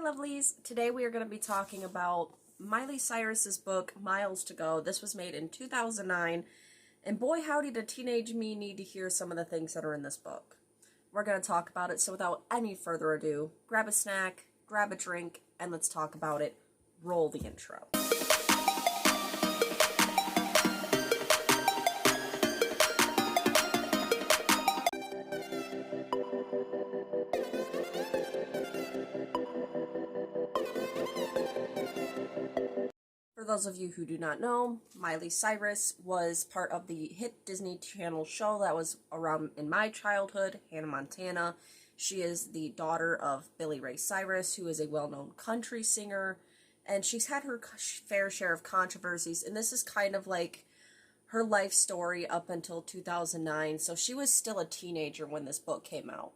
Hi lovelies! Today we are going to be talking about Miley Cyrus's book, Miles to Go. This was made in 2009, and boy howdy did teenage me need to hear some of the things that are in this book. We're going to talk about it, so without any further ado, grab a snack, grab a drink, and let's talk about it. Roll the intro. For those of you who do not know, Miley Cyrus was part of the hit Disney Channel show that was around in my childhood, Hannah Montana. She is the daughter of Billy Ray Cyrus, who is a well-known country singer, and she's had her fair share of controversies, and this is kind of like her life story up until 2009, so she was still a teenager when this book came out.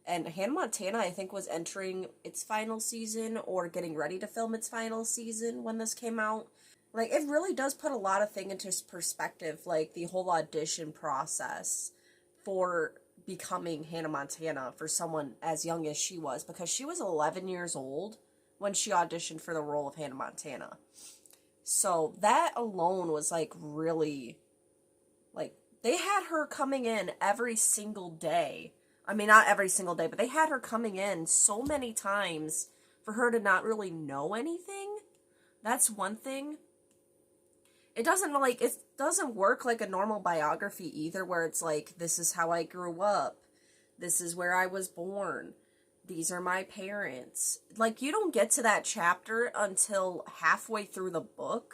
And Hannah Montana, I think, was entering its final season or getting ready to film its final season when this came out. Like, it really does put a lot of things into perspective, like, the whole audition process for becoming Hannah Montana for someone as young as she was, because she was 11 years old when she auditioned for the role of Hannah Montana. So that alone was, like, really, like, they had her coming in every single day. I mean, not every single day, but they had her coming in so many times for her to not really know anything. That's one thing. It doesn't work like a normal biography either, where it's like, this is how I grew up. This is where I was born. These are my parents. Like, you don't get to that chapter until halfway through the book.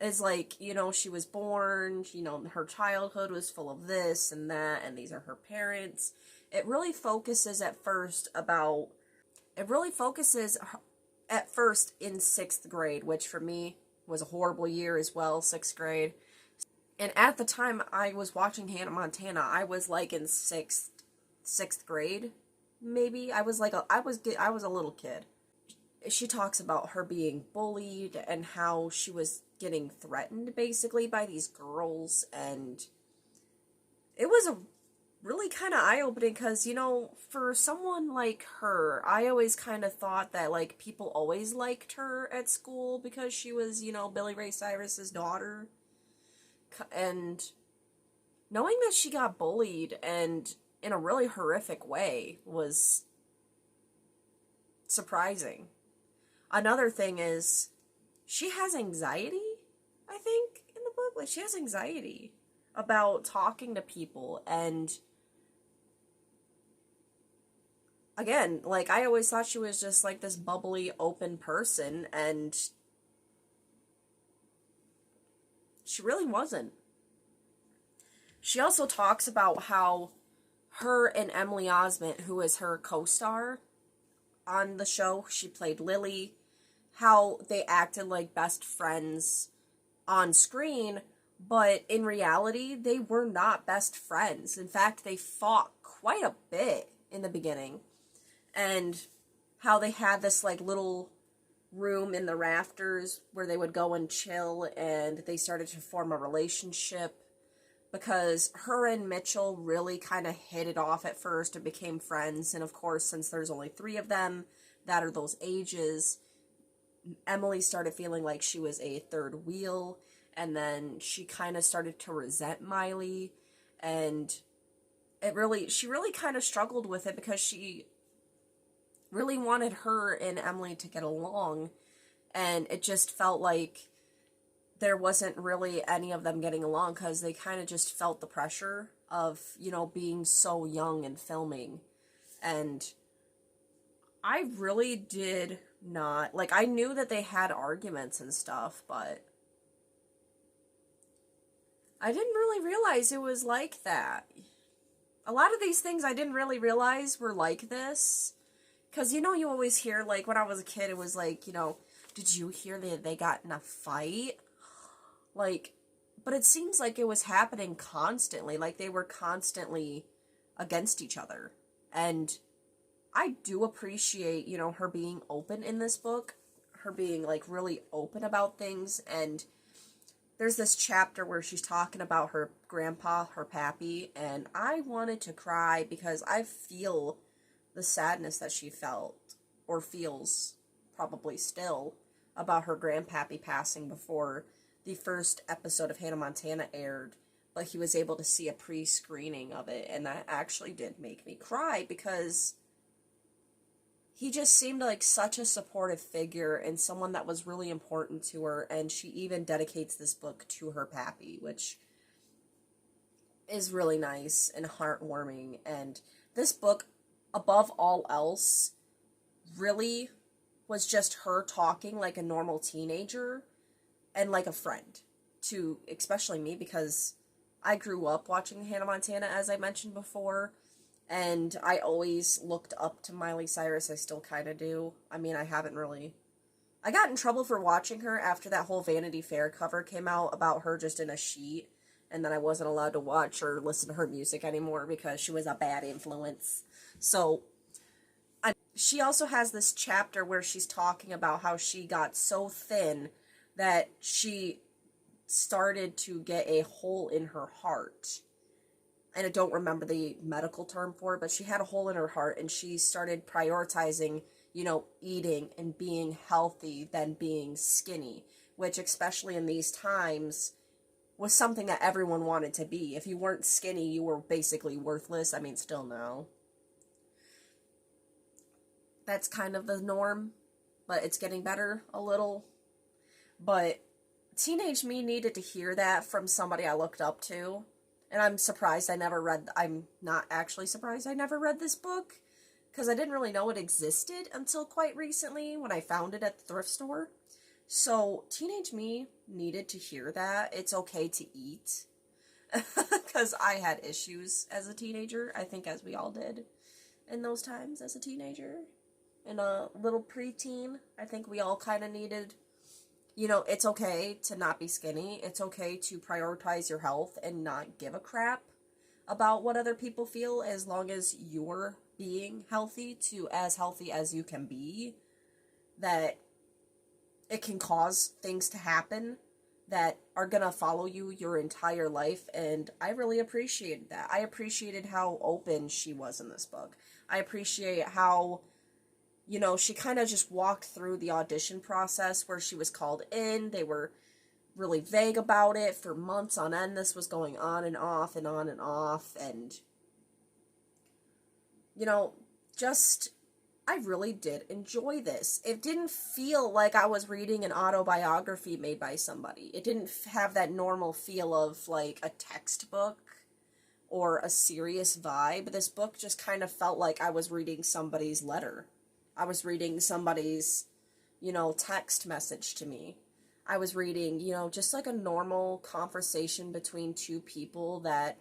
Is like, you know, she was born, you know, her childhood was full of this and that, and these are her parents. It really focuses at first in 6th grade, which for me was a horrible year as well, 6th grade. And at the time I was watching Hannah Montana, I was like in 6th grade, maybe. I was a little kid. She talks about her being bullied and how she was getting threatened basically by these girls, and it was a really kind of eye-opening because, you know, for someone like her, I always kind of thought that, like, people always liked her at school because she was, you know, Billy Ray Cyrus's daughter, and knowing that she got bullied and in a really horrific way was surprising. Another thing is, she has anxiety, I think, in the book. Like, she has anxiety about talking to people, and again, like, I always thought she was just, like, this bubbly, open person, and she really wasn't. She also talks about how her and Emily Osment, who is her co-star on the show, she played Lily, how they acted like best friends on screen, but in reality, they were not best friends. In fact, they fought quite a bit in the beginning. And how they had this, like, little room in the rafters where they would go and chill, and they started to form a relationship because her and Mitchell really kind of hit it off at first and became friends. And of course, since there's only 3 of them that are those ages, Emily started feeling like she was a third wheel, and then she kind of started to resent Miley, and she really kind of struggled with it because she really wanted her and Emily to get along, and it just felt like there wasn't really any of them getting along because they kind of just felt the pressure of, you know, being so young and filming. And I really did not, like, I knew that they had arguments and stuff, but I didn't really realize it was like that. A lot of these things I didn't really realize were like this, because, you know, you always hear, like, when I was a kid, it was like, you know, did you hear that they got in a fight? Like, but it seems like it was happening constantly, like they were constantly against each other. And I do appreciate, you know, her being open in this book, her being, like, really open about things. And there's this chapter where she's talking about her grandpa, her pappy, and I wanted to cry because I feel the sadness that she felt or feels, probably still, about her grandpappy passing before the first episode of Hannah Montana aired, but he was able to see a pre-screening of it, and that actually did make me cry, because he just seemed like such a supportive figure and someone that was really important to her, and she even dedicates this book to her pappy, which is really nice and heartwarming. And this book, above all else, really was just her talking like a normal teenager and like a friend to especially me, because I grew up watching Hannah Montana, as I mentioned before, and I always looked up to Miley Cyrus. I still kind of do. I mean, I got in trouble for watching her after that whole Vanity Fair cover came out about her just in a sheet, and then I wasn't allowed to watch or listen to her music anymore because she was a bad influence. So, she also has this chapter where she's talking about how she got so thin that she started to get a hole in her heart. And I don't remember the medical term for it, but she had a hole in her heart, and she started prioritizing, eating and being healthy than being skinny, which, especially in these times, was something that everyone wanted to be. If you weren't skinny, you were basically worthless. I mean, still no. That's kind of the norm, but it's getting better a little. But teenage me needed to hear that from somebody I looked up to. And I'm not actually surprised I never read this book, because I didn't really know it existed until quite recently when I found it at the thrift store. So, teenage me needed to hear that it's okay to eat, because I had issues as a teenager, I think, as we all did in those times as a teenager. And a little preteen, I think we all kind of needed, it's okay to not be skinny. It's okay to prioritize your health and not give a crap about what other people feel, as long as you're being healthy to as healthy as you can be. That it can cause things to happen that are gonna follow you your entire life, and I really appreciated that. I appreciated how open she was in this book. I appreciate how, she kind of just walked through the audition process where she was called in. They were really vague about it for months on end. This was going on and off and on and off, and, I really did enjoy this. It didn't feel like I was reading an autobiography made by somebody. It didn't have that normal feel of, like, a textbook or a serious vibe. This book just kind of felt like I was reading somebody's letter. I was reading somebody's, text message to me. I was reading, just like a normal conversation between two people that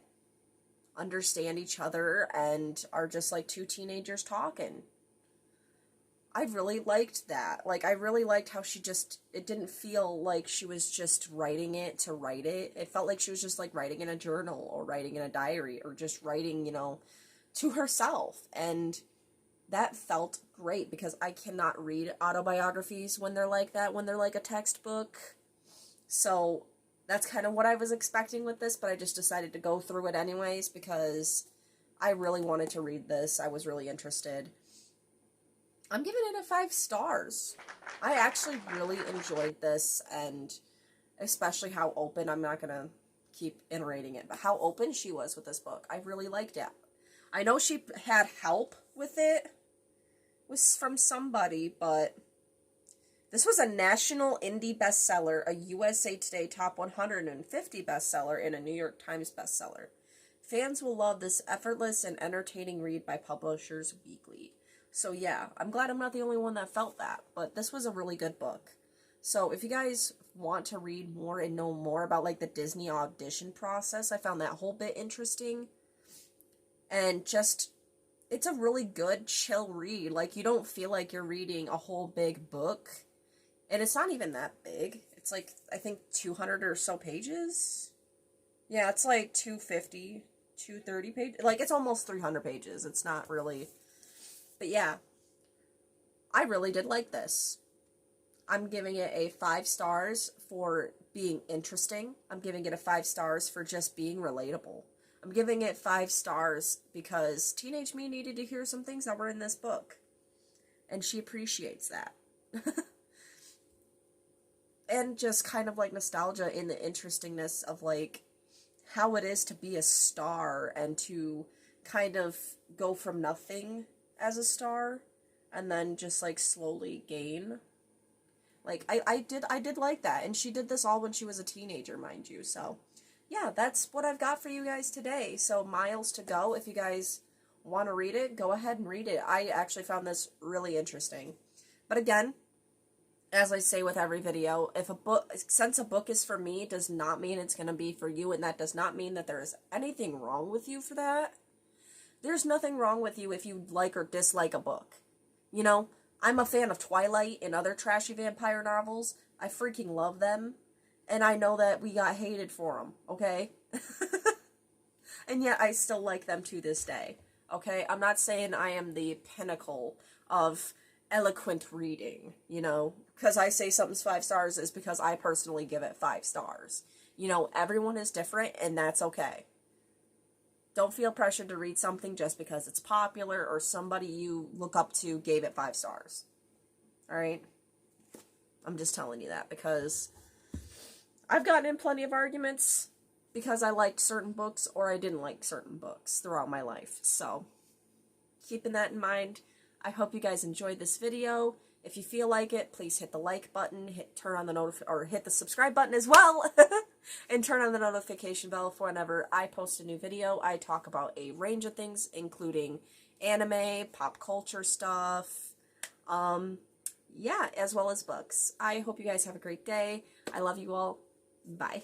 understand each other and are just like two teenagers talking. I really liked that. Like, I really liked how it didn't feel like she was just writing it to write it. It felt like she was just, like, writing in a journal or writing in a diary or just writing, to herself. And that felt great, because I cannot read autobiographies when they're like that, when they're like a textbook. So that's kind of what I was expecting with this, but I just decided to go through it anyways, because I really wanted to read this. I was really interested. I'm giving it a 5 stars. I actually really enjoyed this, and especially how open, I'm not going to keep iterating it, but how open she was with this book. I really liked it. I know she had help with it, was from somebody, but this was a national indie bestseller, a USA Today Top 150 bestseller, and a New York Times bestseller. Fans will love this effortless and entertaining read by Publishers Weekly. So yeah, I'm glad I'm not the only one that felt that, but this was a really good book. So if you guys want to read more and know more about, like, the Disney audition process, I found that whole bit interesting. And just, it's a really good, chill read. Like, you don't feel like you're reading a whole big book. And it's not even that big. It's like, I think 200 or so pages. Yeah, it's like 250, 230 pages. Like, it's almost 300 pages. It's not really. But yeah, I really did like this. I'm giving it a 5 stars for being interesting. I'm giving it a 5 stars for just being relatable. I'm giving it 5 stars because teenage me needed to hear some things that were in this book. and she appreciates that. And just kind of like nostalgia in the interestingness of like how it is to be a star and to kind of go from nothing as a star and then just like slowly gain. Like I did like that, and she did this all when she was a teenager, mind you. So yeah, that's what I've got for you guys today. So Miles to Go. If you guys want to read it, go ahead and read it. I actually found this really interesting. But again, as I say with every video, since a book is for me, does not mean it's going to be for you, and that does not mean that there is anything wrong with you for that. There's nothing wrong with you if you like or dislike a book. You know, I'm a fan of Twilight and other trashy vampire novels. I freaking love them, and I know that we got hated for them, okay? And yet I still like them to this day, okay? I'm not saying I am the pinnacle of eloquent reading, you know, because I say something's 5 stars is because I personally give it 5 stars. You know, everyone is different, and that's okay. Don't feel pressured to read something just because it's popular or somebody you look up to gave it 5 stars. Alright? I'm just telling you that because I've gotten in plenty of arguments because I liked certain books or I didn't like certain books throughout my life. So, keeping that in mind, I hope you guys enjoyed this video. If you feel like it, please hit the like button, hit the subscribe button as well, and turn on the notification bell for whenever I post a new video. I talk about a range of things, including anime, pop culture stuff, yeah, as well as books. I hope you guys have a great day. I love you all. Bye.